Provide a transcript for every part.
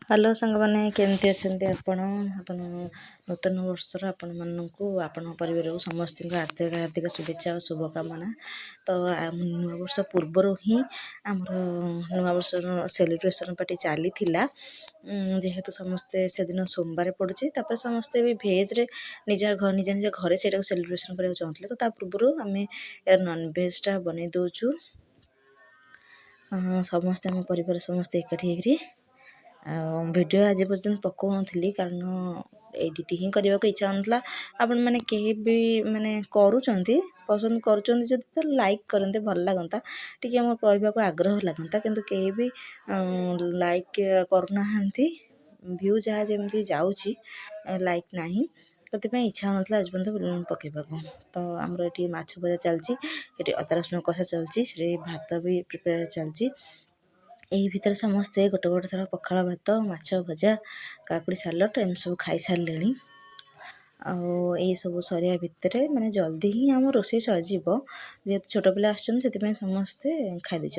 Hello सांग मैंने केमती अच्छा आपण नूतन वर्षर आपण मानक आपण परिवार को समस्त हार्दिक हार्दिक शुभेच्छा और शुभकामना। तो नूआ वर्ष पूर्वर ही आमर नूआ वर्ष सेलिब्रेशन पार्टी चली जेहेतु समस्ते से दिन सोमवार पड़ुछि तापर समस्ते भी भेज रे निज निज घरे से सेलिब्रेशन करने चाहते तो ता पूर्व आम नॉनवेजटा बनै दौचु समस्ते आम परिवार समस्ते एकाठी होकर वीडियो आज पर्यंत पकाउनी कारण एडिट ही करने को इच्छा होता आपण मैंने कहीं भी माने करुँच पसंद कर लाइक करते भल लगता टी मोर कहवा को आग्रह लगता किंतु कहीं भी लाइक करना व्यू जहाँ जमी जाऊँगी लाइक नहीं कतिपाई इच्छा होता आज पर्यंत पकेबा तो आमर ये माछ भजा चलती ये अदा रसुण कषा चलती भात भी प्रिपेयर चलती यही भितर समस्ते गोटे गोटे थर पखाड़ भात माछ भजा काकुड़ी सालड एम सब खाई सारे आई सब सरिया भितर माने जल्दी ही आम रोषे सरीज जेहेतु छोट पिला आसुच्च समस्ते खाई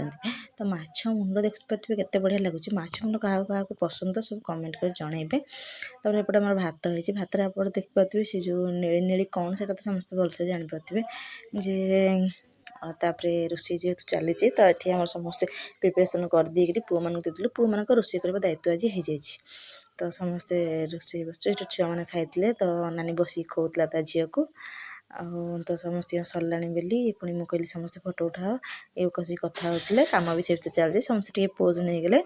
तो माछ मुंड देखिपे केते बढ़िया लगुच माछ मुंड क्या पसंद सब कमेंट कर जनइबे तब एपटे आम भात होती भात आप देखिपे से जो नीली नीली कौन से तो समस्त भलसे जापे जे तापरे रोषे जेहेतु चली तो ये आम समस्ते प्रिपरेसन कर देकर पुआ मान देलु पुआ मान रोषे करने दायित्व आज हो तो समस्ते रोषे बस छुआ मैंने खाई तो नानी बस खोला ता झील को तो समस्त सरला बोली पुणी मुझे कहली समस्ते फोटो उठाओ ये कसी कथा होते कम भी चलती समस्ते पोज नहीं गले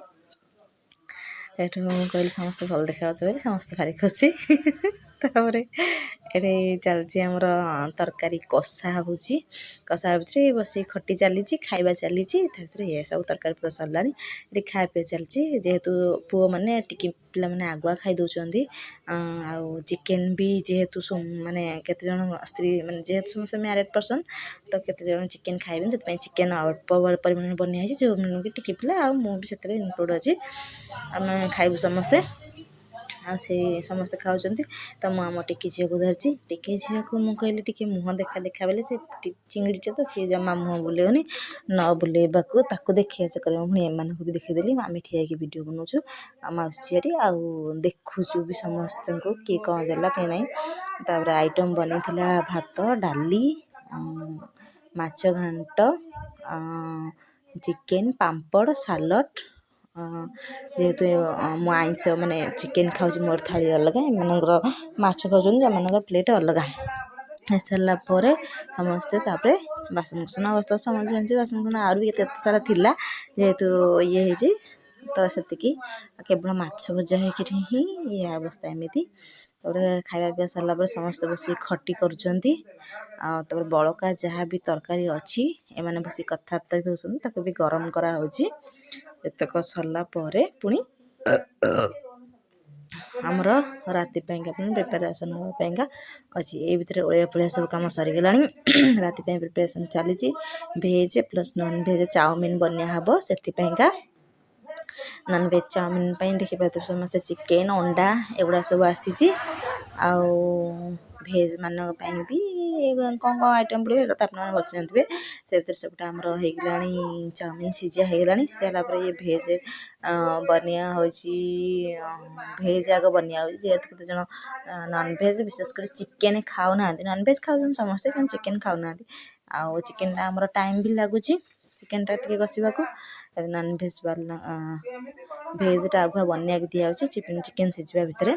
ये कहली समस्त भल देखा समस्त भारी खुशी तापर ये चलती आमर तरकारी कषा होची कषा भितर बस खटी चली खाଇବା चली ये सब तरकारी पत्र सरला ये खाया पीवा चलती जेहेतु पुओ मैंने टिकी पिला मैंने आगुआ खाई दौरान चिकेन भी जेहेतु माने केते जन स्त्री माने जेहेतु समस्त मैरिड पर्सन तो केते जन चिकेन खाइबेन से चिकेन अल्प परिमाण बनिया जो कि टिकी पिला आ मुझे इनक्लूड अच्छी आम खाइबू समस्ते से समस्ते खाऊँ तो मुझे टिकी झील को धरती टिकी झील को मुझे कहली टी मुँह देखा देखा बेले से चिंगड़ीटे तो सी जमा मुँह बुलेनि न बुलेबा देखिए चक्कर पुणी एम भी देखीदेली आम ठिया वीडियो बनाऊँ मौसी देखुचु भी समस्त को किए कौन देला कि नहीं तापर आइटम बनी भात डाली माछ घांट चिकेन पापड़ सालड जेहेतु मु आइंस माने चिकेन खाऊँ मोर थाली अलग एमर माछ खाऊँ प्लेट अलग सारापर समस्ते बासन कुसन अवस्था समझ जानते बासन कुसन आर भी सारा थिला जेहेतु ये तो से केवल माछ भजा ही ये अवस्था एमती खाଇବା पिया सरला समस्ते बस खटी कर बड़का जहाँ भी तरकारी अच्छी एमाने बस कथबार्ता भी होती भी गरम कराऊँगी एतक सरला पुणी आमर राति प्रिपेरेसन होगा अच्छी ये भितर ओलिया पलिया सब कम सरीगला राति प्रिपेरेसन चली भेज प्लस नॉन भेज चाउमिन बनिया हम से नॉन भेज चाउमिन देखिए समस्त चिकेन अंडा एगुड़ा सब आसी भेज मान भी कौन कौन आइटम पड़े तो आप भलसे जानते से भर सेपटे आमर होगा चाउमिन सीझा होगा सारापर ये भेज बनिया भेज आग बनिया जेहेतु केत जन नॉन भेज विशेषकर चिकेन खाऊना नॉन भेज खाऊ समस्ते क्या चिकेन खाऊना चिकेन आमर टाइम भी लगुच चिकेन टा कषा नॉन भेज वाला भेजटा आगुआ बनिया दिया चिकेन सीझा भितर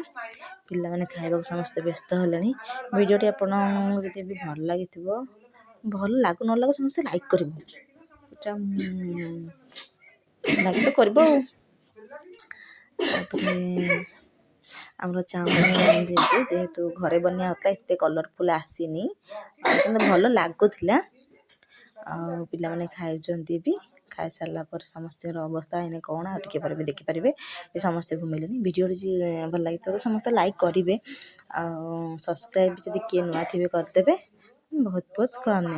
पिला माने खाइबा समस्ते व्यस्त हेले वीडियोटी आपन जदि भी भल लगी भल लागू न लागू समस्ते लाइक कर लाइक तो कर आमर चाउमिन जेहेतु घरे बनिया होता एत कलरफुल आसीनी भल लगुला पिला माने खाई भी खाई सारा पर समस्त अवस्था एने कौन आगे पर भी देखिपारे समस्ते घूमिले वीडियो भल लगी तो समस्त लाइक करेंगे सब्सक्राइब जब किए नुआ थे करदे बहुत बहुत धन्यवाद।